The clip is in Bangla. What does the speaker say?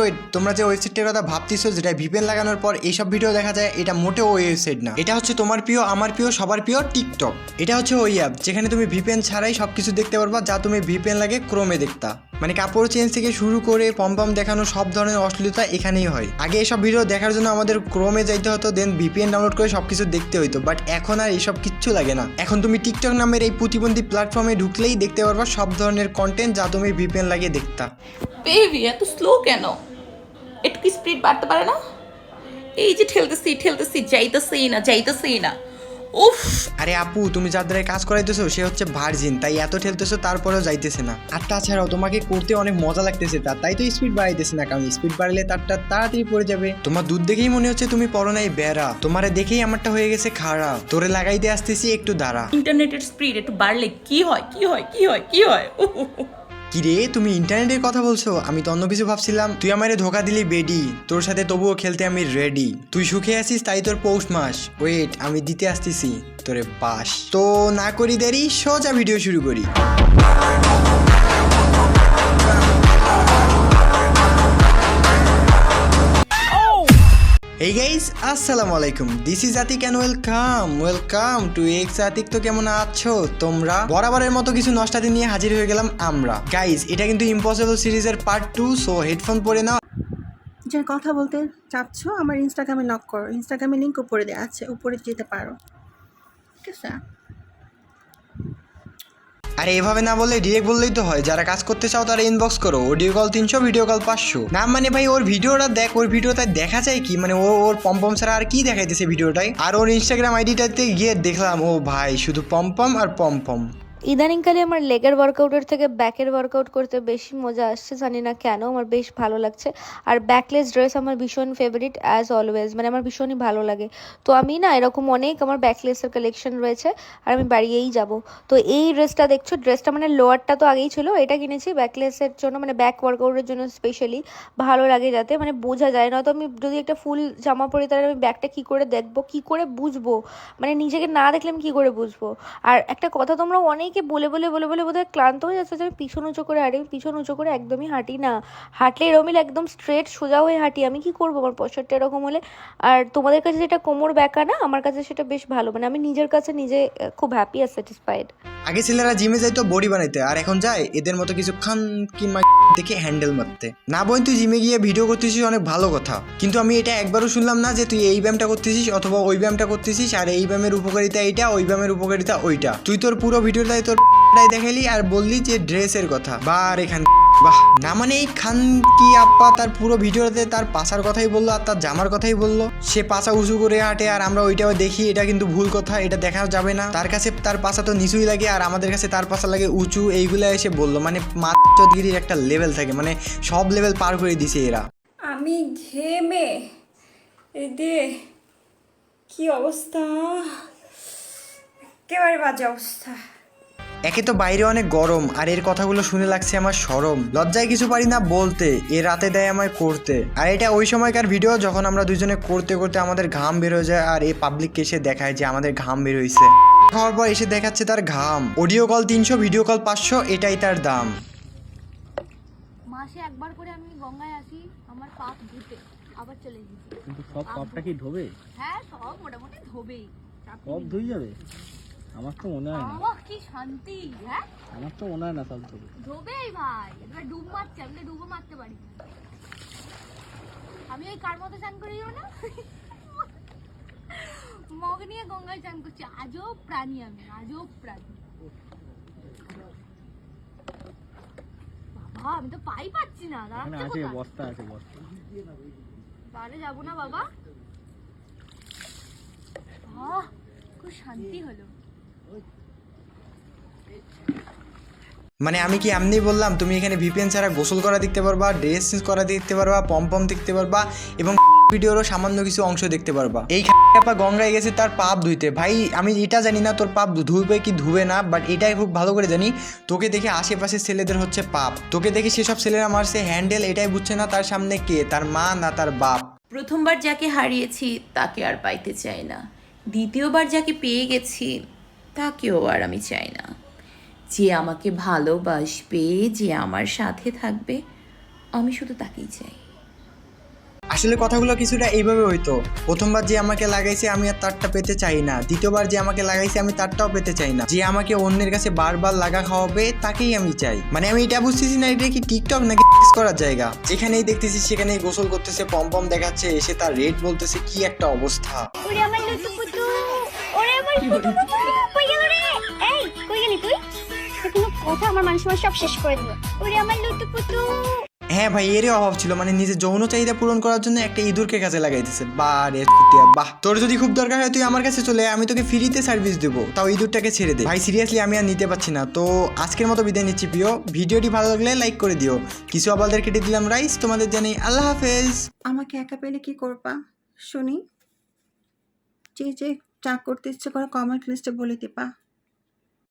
ওয়েট, তোমরা যে ওয়েবসাইটটার কথা ভাবতেছো যেটা ভিপিএন লাগানোর পর এইসব ভিডিও দেখা যায়, এটা মোটেও ওই ওয়েবসাইট না। এটা হচ্ছে তোমার প্রিয়, আমার প্রিয়, সবার প্রিয় টিকটক। এটা হচ্ছে ওই অ্যাপ যেখানে তুমি ভিপিএন ছাড়াই সবকিছু দেখতে পারবা যা তুমি ভিপিএন লাগে ক্রোমে দেখতা। মানে কাপড় চেঞ্জ থেকে শুরু করে পম্পম দেখানো সব ধরনের অশ্লীলতা এখানেই হয়। আগে এসব ভিডিও দেখার জন্য আমাদের ক্রোমে যাইতে হতো, দেন ভিপিএন ডাউনলোড করে সবকিছু দেখতে হইতো, বাট এখন আর এইসব কিচ্ছু লাগে না। এখন তুমি টিকটক নামের এই প্রতিবন্ধী প্ল্যাটফর্মে ঢুকলেই দেখতে পারবা সব ধরনের কন্টেন্ট যা তুমি ভিপিএন লাগিয়ে দেখতা। বেবি এত স্লো কেন? একটু কি স্পিড বাড়তে পারে না? এই যে ঠেলতেছি যাইতেছেই না। উফ! আরে আপু, তুমি যার দ্বারা কাজ করাইতেছো সে হচ্ছে ভার্জিন, তাই এত ঠেলতেছো তারপরেও যাইতেছে না। আর তাছাড়াও তোমাকে করতে অনেক মজা লাগতেছে তাই তো স্পিড বাড়াইতেছে না, কারণ স্পিড বাড়ালে তারটা তাড়াতাড়ি পড়ে যাবে। তোমার দুধ দেখেই মনে হচ্ছে তুমি পড়ো নাই বেড়া, তোমারে দেখেই আমারটা হয়ে গেছে খাড়া, তোরে লাগাইতে আসতেছি একটু দাঁড়া। ইন্টারনেটের স্পিড একটু বাড়লে কি হয়? কিরে, তুমি ইন্টারনেটের কথা বলছো? আমি তো অন্য কিছু ভাবছিলাম। তুই আমারে ধোকা দিলি বেডি, তোর সাথে তবুও খেলতে আমি রেডি। তুই সুখে আছিস তাই তোর পৌষ মাস, ওয়েট আমি দিতে আসতেছি তোরে বাস। তো না করি দেরি, সোজা ভিডিও শুরু করি। Hey guys, আসসালামু আলাইকুম, this is Atik and welcome to X Atik. তো কেমন আছো তোমরা? বরাবরের মতো কিছু নষ্টাদি নিয়ে হাজির হয়ে গেলাম আমরা। গাইজ, এটা কিন্তু ইম্পসিবল সিরিজের পার্ট 2, সো হেডফোন পরে নাও। যে কথা বলতে চাচ্ছো আমার ইনস্টাগ্রামে নক করো, ইনস্টাগ্রামে লিঙ্ক উপরে দেওয়া আছে, উপরে যেতে পারো, ঠিক আছে? আরে এভাবে না বললে ডিরেক্ট বললেই তো হয়। যারা কাজ করতে চাও তারা ইনবক্স করো, অডিও কল 300, ভিডিও কল 500। না মানে ভাই, ওর ভিডিওটা দেখ, ওর ভিডিওটা দেখা যায় কি, মানে ওর পম্পম ছাড়া আর কি দেখাইতেছে ভিডিওটাই। আর ওর ইনস্টাগ্রাম আইডিটাতে গিয়ে দেখলাম, ও ভাই শুধু পম্পম আর পম্পম। ইদানিংকালে আমার লেগের ওয়ার্কআউটের থেকে ব্যাকের ওয়ার্কআউট করতে বেশি মজা আসছে, জানি না কেন, আমার বেশ ভালো লাগছে। আর ব্যাকলেস ড্রেস আমার ভীষণ ফেভারিট অ্যাজ অলওয়েজ, মানে আমার ভীষণই ভালো লাগে। তো আমি না এরকম অনেক আমার ব্যাকলেসের কালেকশন রয়েছে আর আমি বাড়িয়েই যাব। তো এই ড্রেসটা দেখছো, ড্রেসটা মানে লোয়ারটা তো আগেই ছিল, এটা কিনেছি ব্যাকলেসের জন্য, মানে ব্যাক ওয়ার্কআউটের জন্য স্পেশালি। ভালো লাগে যাতে মানে বোঝা যায় না, তো আমি যদি একটা ফুল জামা পরি তাহলে আমি ব্যাকটা কী করে দেখবো, কী করে বুঝবো, মানে নিজেকে না দেখলে আমি কী করে বুঝবো। আর একটা কথা, তোমরা অনেকে বলে বোধহয় ক্লান্ত হয়ে যাচ্ছে যে আমি পিছন উঁচু করে হাঁটি। আমি পিছন উঁচু করে একদমই হাঁটি না, হাঁটলে এরকমই একদম স্ট্রেট সোজা হয়ে হাঁটি। আমি কি করবো আমার পশ্চারটা এরকম হলে? আর তোমাদের কাছে যেটা কোমর ব্যাকা না, আমার কাছে সেটা বেশ ভালো, মানে আমি নিজের কাছে নিজে খুব হ্যাপি আর স্যাটিসফাইড। আগে ছেলেরা জিমে যাইতো বডি বানাইতে, আর এখন যায় এদের মতো কিছু খান কি দেখে হ্যান্ডেল মারতে। না বোন, তুই জিমে গিয়ে ভিডিও করতেছিস অনেক ভালো কথা, কিন্তু আমি এটা একবারও শুনলাম না যে তুই এই ব্যায়ামটা করতেছিস অথবা ওই ব্যায়ামটা করতেছিস, আর এই ব্যায়ামের উপকারিতা এইটা, ওই ব্যায়ামের উপকারিতা ওইটা। তুই তোর পুরো ভিডিওটাই তোর দেখাইলি আর বললি যে ড্রেসের কথা। বার এখান বাহ, না মানে এই খান কি আপা তার পুরো ভিডিওতে তার পাছার কথাই বললো আর তার জামার কথাই বললো। সে পাছা উঁচু করে হাঁটে আর আমরা ওইটাও দেখি, এটা কিন্তু ভুল কথা, এটা দেখা যাবে না। তার কাছে তার পাছা তো নিচুই লাগে আর আমাদের কাছে তার পাছা লাগে উঁচু, এইগুলা এসে বললো। মানে মাতগিরির একটা লেভেল থাকে, মানে সব লেভেল পার করে দিছে এরা। আমি ঘেমে এদে কি অবস্থা, একেবারে বাজে অবস্থা। একে তো বাইরে অনেক গরম, আর এর কথাগুলো শুনে লাগছে আমার শরম, লজ্জায় কিছু পারি না বলতে, এ রাতে দেয় আমায় করতে। আর এটা ওই সময়কার ভিডিও যখন আমরা দুজনে করতে করতে আমাদের ঘাম বের হয়ে যায়, আর এই পাবলিককে এসে দেখায় যে আমাদের ঘাম বের হয়েছে। খাওয়ার পর এসে দেখাচ্ছে তার ঘাম। অডিও কল 300, ভিডিও কল 500, এটাই তার দাম। মাসে একবার করে আমি গঙ্গায় আসি আমার পাপ ধুতে, আবার চলে গেছি। কিন্তু সব পাপটা কি ধোবে? হ্যাঁ, সব মোটামুটি ধোবেই। সব ধুই যাবে? আমার তো মনে হয় না। বাহ, কি শান্তি! হ্যাঁ, আমার তো মনে হয় না সব ধোবে। ধোবেই ভাই। এবার ডুব মারছে, আমি তো ডুবও মারতে পারি না। আমি ওই কার মতো চান করি না, মগ নিয়ে গঙ্গায় চান করছি। আজব প্রাণী আমি, আজব প্রাণী। বাবা, আমি তো পাই পাচ্ছি না। এখানে আছে বস্তা, আছে বস্তা। পারে যাবো না বাবা। খুব শান্তি হলো। মানে আমি কি এমনি বললাম? তুমি এখানে ভিপিএন ছাড়া গোসল করা দেখতে পারবা, ড্রেস চেঞ্জ করা দেখতে পারবা, পম্পম দেখতে পারবা, এবং ভিডিওরও সামান্য কিছু অংশ দেখতে পারবা। এই আপা গঙ্গায় গেছে তার পাপ ধুইতে। ভাই আমি এটা জানি না তোর পাপ ধুবে কি ধুবে না, বাট এটাই খুব ভালো করে জানি, তোকে দেখে আশেপাশের ছেলেদের হচ্ছে পাপ। তোকে দেখে সেসব ছেলেরা মারছে হ্যান্ডেল, এটাই বুঝছে না তার সামনে কে, তার মা না তার বাপ। প্রথমবার যাকে হারিয়েছি তাকে আর পাইতে চাই না, দ্বিতীয়বার যাকে পেয়ে গেছি তাকেও আর আমি চাই না। যে আমাকে ভালোবাসবে, যে আমার সাথে থাকবে, আমি শুধু তাকেই চাই। আসলে কথাগুলো কিছুটা এইভাবে হইতো, প্রথমবার যে আমাকে লাগাইছে আমি আর তারটা পেতে চাই না, দ্বিতীয়বার যে আমাকে লাগাইছে আমি তারটাও পেতে চাই না, যে আমাকে অন্যের কাছে বারবার লাগা খাওয়াবে তাকেই আমি চাই। মানে আমি এটা বুঝতেছি না এটা কি টিকটক নাকি করার জায়গা, যেখানেই দেখতেছি সেখানেই গোসল করতেছে, পম দেখাচ্ছে, এসে তার রেট বলতেছে, কি একটা অবস্থা। ওরে আমার লুতুপুতু, ওরে আমার লুতুপুতু, কই গেল রে? এই কই গেলি তুই? তোর কোনো কথা আমার মান সম্মান সব শেষ করে দিল। ওরে আমার লুতুপুতু। হ্যাঁ ভাই, এরই অভাব ছিল, মানে নিজের যৌন চাহিদা পূরণ করার জন্য একটা ইঁদুরকে কাজে লাগাইতেছে। বাহ, তোর যদি খুব দরকার হয় তুই আমার কাছে চলে আয়, আমি তোকে ফ্রিতে সার্ভিস দেবো, তাও ইঁদুরটাকে ছেড়ে দে। ভাই সিরিয়াসলি আমি আর নিতে পারছি না। তো আজকের মতো বিদায় নিচ্ছি প্রিয়, ভিডিওটি ভালো লাগলে লাইক করে দিও। কিছু আবালদের কেটে দিলাম রাইস, তোমাদের জানি আল্লাহ হাফেজ। আমাকে একা পেলে কি করবা শুনি? যে যা করতে ইচ্ছে করে কমেন্ট লিস্টে বলে দিবা।